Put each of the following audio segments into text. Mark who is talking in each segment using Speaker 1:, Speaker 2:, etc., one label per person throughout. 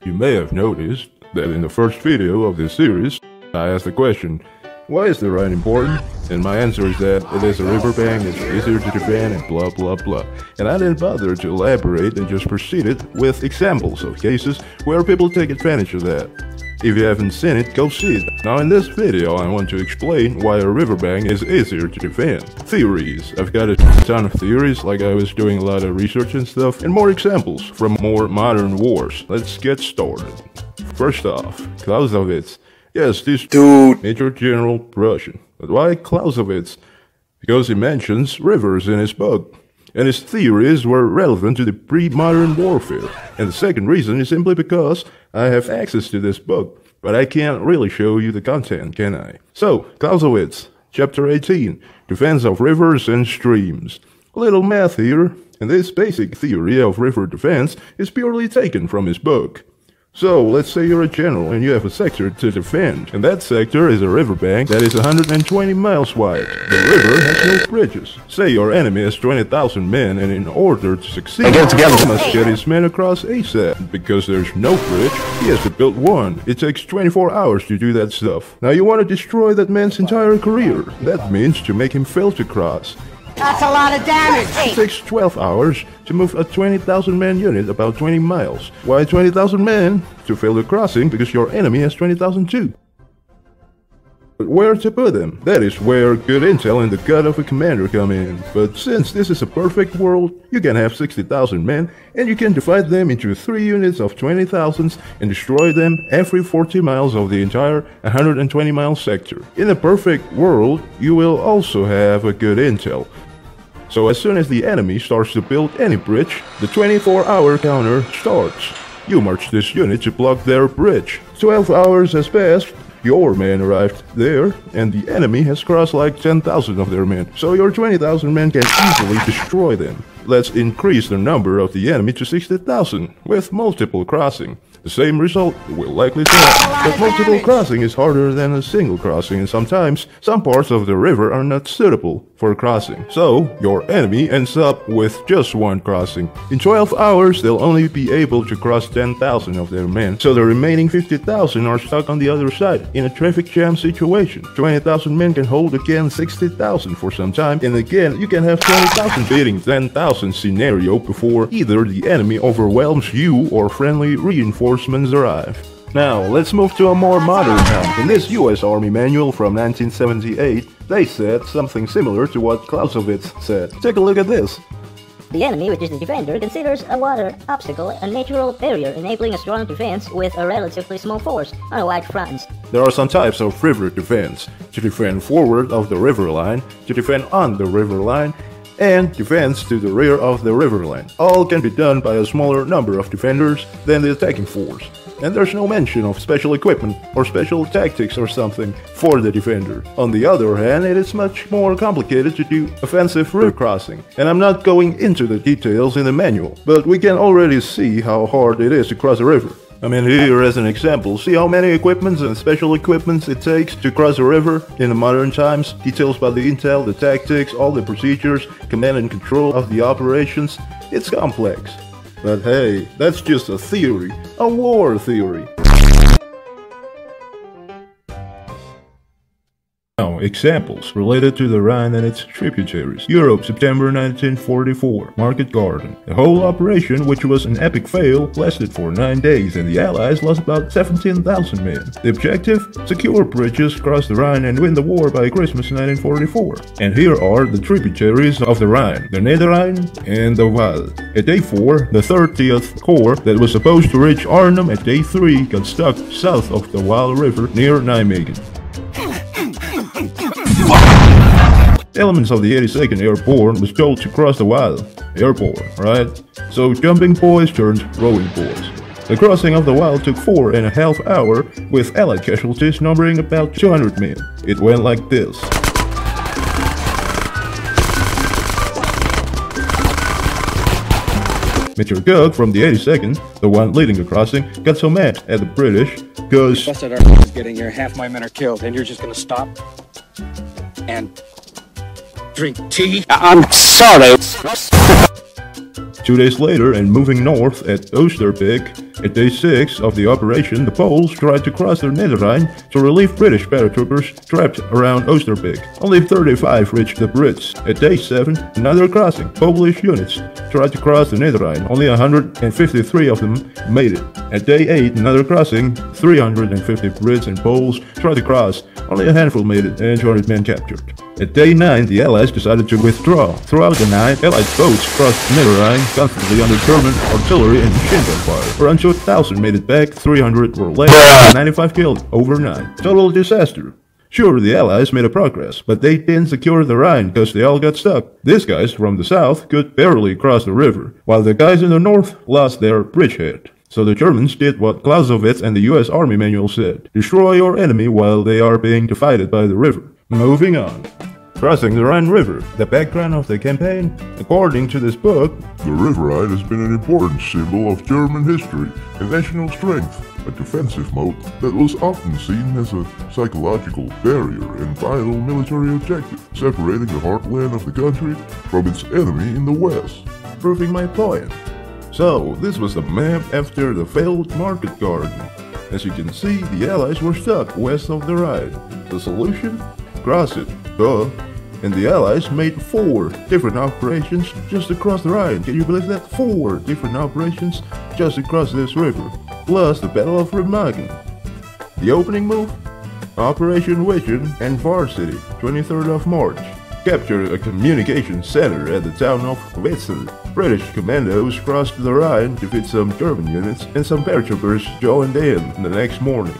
Speaker 1: You may have noticed that in the first video of this series, I asked the question, why is the Rhine important? And my answer is that it is a riverbank, it's easier to defend, and blah blah blah. And I didn't bother to elaborate and just proceeded with examples of cases where people take advantage of that. If you haven't seen it, go see it. Now in this video I want to explain why a riverbank is easier to defend. Theories. I've got a ton of theories, like I was doing a lot of research and stuff, and more examples from more modern wars. Let's get started. First off, Clausewitz. Yes, this dude, Major General Russian. But why Clausewitz? Because he mentions rivers in his book, and his theories were relevant to the pre-modern warfare. And the second reason is simply because I have access to this book, but I can't really show you the content, can I? So, Clausewitz, Chapter 18, Defense of Rivers and Streams. A little math here, and this basic theory of river defense is purely taken from his book. So, let's say you're a general and you have a sector to defend, and that sector is a riverbank that is 120 miles wide. The river has no bridges. Say your enemy has 20,000 men, and in order to succeed, he must get his men across ASAP. Because there's no bridge, he has to build one. It takes 24 hours to do that stuff. Now you want to destroy that man's entire career. That means to make him fail to cross.
Speaker 2: That's a lot of damage!
Speaker 1: It takes 12 hours to move a 20,000 man unit about 20 miles. Why 20,000 men? To fail the crossing, because your enemy has 20,000 too. But where to put them? That is where good intel and the gut of a commander come in. But since this is a perfect world, you can have 60,000 men, and you can divide them into 3 units of 20,000s and destroy them every 40 miles of the entire 120 mile sector. In a perfect world, you will also have a good intel. So as soon as the enemy starts to build any bridge, the 24-hour counter starts. You march this unit to block their bridge. 12 hours has passed, your men arrived there, and the enemy has crossed like 10,000 of their men. So your 20,000 men can easily destroy them. Let's increase the number of the enemy to 60,000, with multiple crossing. The same result will likely happen, but multiple crossing is harder than a single crossing, and sometimes some parts of the river are not suitable for crossing. So, your enemy ends up with just one crossing. In 12 hours, they'll only be able to cross 10,000 of their men, so the remaining 50,000 are stuck on the other side, in a traffic jam situation. 20,000 men can hold again 60,000 for some time, and again you can have 20,000 beating 10,000 scenario before either the enemy overwhelms you or friendly reinforcements arrive. Now, let's move to a more modern time. In this US Army manual from 1978, they said something similar to what Clausewitz said. Take a look at this.
Speaker 3: The enemy, which is the defender, considers a water obstacle a natural barrier, enabling a strong defense with a relatively small force on a wide front.
Speaker 1: There are some types of river defense. To defend forward of the river line, to defend on the river line, and defense to the rear of the river line. All can be done by a smaller number of defenders than the attacking force. And there's no mention of special equipment or special tactics or something for the defender. On the other hand, it is much more complicated to do offensive river crossing. And I'm not going into the details in the manual, but we can already see how hard it is to cross a river. I mean, here as an example, see how many equipments and special equipments it takes to cross a river in the modern times, details about the intel, the tactics, all the procedures, command and control of the operations. It's complex. But hey, that's just a theory, a war theory. Now, examples related to the Rhine and its tributaries. Europe, September 1944, Market Garden. The whole operation, which was an epic fail, lasted for 9 days and the Allies lost about 17,000 men. The objective? Secure bridges, cross the Rhine and win the war by Christmas 1944. And here are the tributaries of the Rhine, the Niederrhein and the Waal. At day 4, the 30th Corps that was supposed to reach Arnhem at day 3 got stuck south of the Waal River near Remagen. Elements of the 82nd Airborne was told to cross the Waal. Airborne, right? So jumping boys turned rowing boys. The crossing of the Waal took 4.5 hours, with Allied casualties numbering about 200 men. It went like this. Major Gug from the 82nd, the one leading the crossing, got so mad at the British, cause
Speaker 4: busted our is getting here, half my men are killed, and you're just gonna stop and drink tea? I'm sorry.
Speaker 1: 2 days later and moving north at Oosterbeek, At day 6 of the operation, the Poles tried to cross the Rhine to relieve British paratroopers trapped around Osprey. Only 35 reached the Brits. At day 7, another crossing. Polish units tried to cross the Rhine. Only 153 of them made it. At day 8, another crossing. 350 Brits and Poles tried to cross. Only a handful made it, and 200 men captured. At day 9, the Allies decided to withdraw. Throughout the night, Allied boats crossed the Rhine, constantly under German artillery and machine gun fire. Around 2,000 made it back, 300 were left, and 95 killed overnight. Total disaster. Sure, the Allies made a progress, but they didn't secure the Rhine because they all got stuck. These guys from the south could barely cross the river, while the guys in the north lost their bridgehead. So the Germans did what Clausewitz and the US Army manual said: destroy your enemy while they are being defeated by the river. Moving on. Crossing the Rhine River, the background of the campaign. According to this book,
Speaker 5: the River Rhine has been an important symbol of German history and national strength, a defensive moat that was often seen as a psychological barrier and vital military objective, separating the heartland of the country from its enemy in the west.
Speaker 1: Proving my point. So, this was the map after the failed market garden. As you can see, the Allies were stuck west of the Rhine. The solution? Cross it. Duh. And the Allies made 4 different operations just across the Rhine. Can you believe that? 4 different operations just across this river. Plus the Battle of Remagen. The opening move? Operation Widgeon and Varsity, 23rd of March. Captured a communication center at the town of Widgeon. British commandos crossed the Rhine, defeat some German units, and some paratroopers joined in the next morning.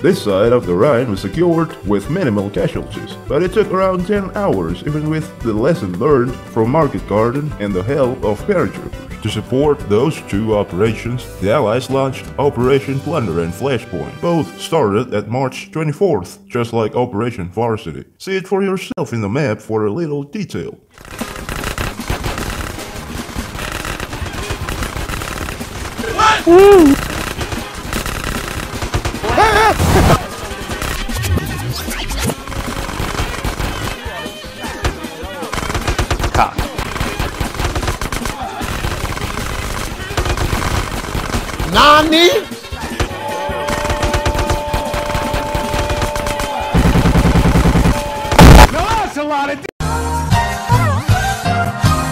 Speaker 1: This side of the Rhine was secured with minimal casualties, but it took around 10 hours, even with the lesson learned from Market Garden and the help of paratroopers. To support those 2 operations, the Allies launched Operation Plunder and Flashpoint. Both started at March 24th, just like Operation Varsity. See it for yourself in the map for a little detail.
Speaker 2: Woo! Nani? No, that's a lot of.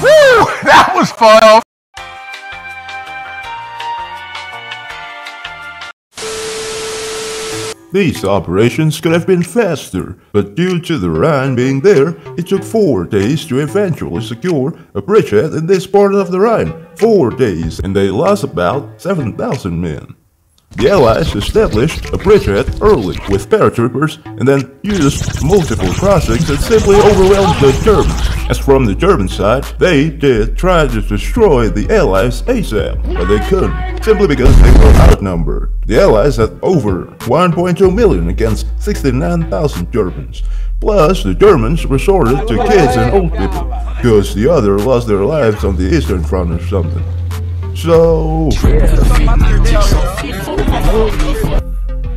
Speaker 2: Woo! That was fun.
Speaker 1: These operations could have been faster, but due to the Rhine being there, it took 4 days to eventually secure a bridgehead in this part of the Rhine. 4 days, and they lost about 7,000 men. The Allies established a bridgehead early with paratroopers and then used multiple crossings that simply overwhelmed the Germans. As from the German side, they did try to destroy the Allies ASAP, but they couldn't, simply because they were outnumbered. The Allies had over 1.2 million against 69,000 Germans. Plus, the Germans resorted to kids and old people, because the other lost their lives on the Eastern Front or something. So,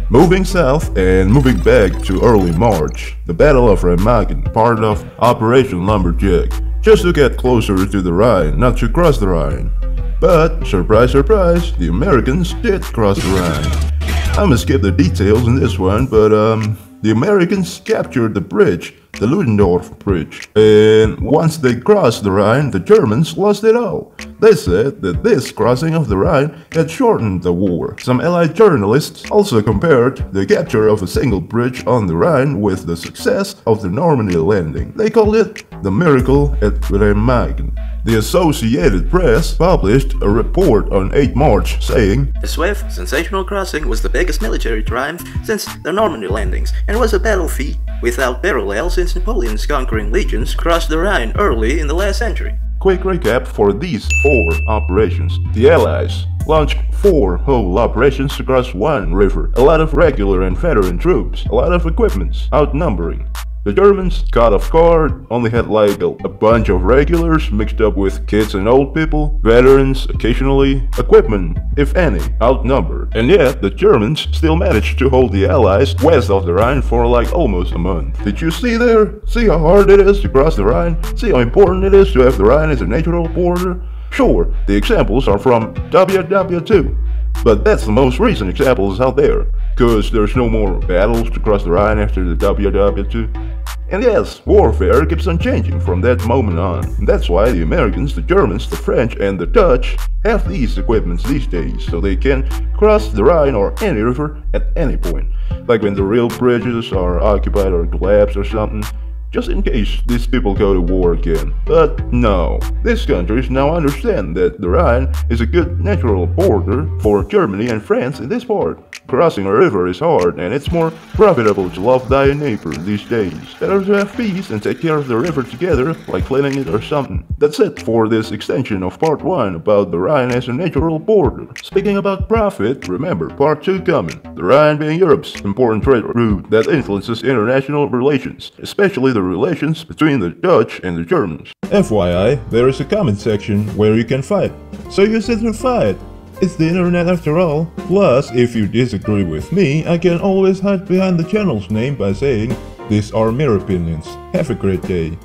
Speaker 1: moving south and moving back to early March, the Battle of Remagen, part of Operation Lumberjack, just to get closer to the Rhine, not to cross the Rhine. But, surprise surprise, the Americans did cross the Rhine. I'ma skip the details in this one, but the Americans captured the bridge, the Ludendorff Bridge, and once they crossed the Rhine, the Germans lost it all. They said that this crossing of the Rhine had shortened the war. Some Allied journalists also compared the capture of a single bridge on the Rhine with the success of the Normandy landing. They called it the miracle at Remagen. The Associated Press published a report on 8 March saying,
Speaker 6: "The swift, sensational crossing was the biggest military triumph since the Normandy landings, and was a battle feat without parallel since Napoleon's conquering legions crossed the Rhine early in the last century."
Speaker 1: Quick recap for these 4 operations. The Allies launched 4 whole operations across 1 river, a lot of regular and veteran troops, a lot of equipments, outnumbering. The Germans, caught off guard, only had like a bunch of regulars mixed up with kids and old people, veterans occasionally, equipment, if any, outnumbered. And yet, the Germans still managed to hold the Allies west of the Rhine for like almost a month. Did you see there? See how hard it is to cross the Rhine? See how important it is to have the Rhine as a natural border? Sure, the examples are from WW2. But that's the most recent examples out there, cause there's no more battles to cross the Rhine after the WW2. And yes, warfare keeps on changing from that moment on. And that's why the Americans, the Germans, the French and the Dutch have these equipments these days, so they can cross the Rhine or any river at any point. Like when the real bridges are occupied or collapsed or something, just in case these people go to war again. But no, these countries now understand that the Rhine is a good natural border for Germany and France in this part. Crossing a river is hard, and it's more profitable to love thy neighbor these days. Better to have peace and take care of the river together, like cleaning it or something. That's it for this extension of part 1 about the Rhine as a natural border. Speaking about profit, remember part 2 coming. The Rhine being Europe's important trade route that influences international relations, especially the relations between the Dutch and the Germans. FYI, there is a comment section where you can fight. So use it to fight. It's the internet after all. Plus, if you disagree with me, I can always hide behind the channel's name by saying, "These are mere opinions. Have a great day."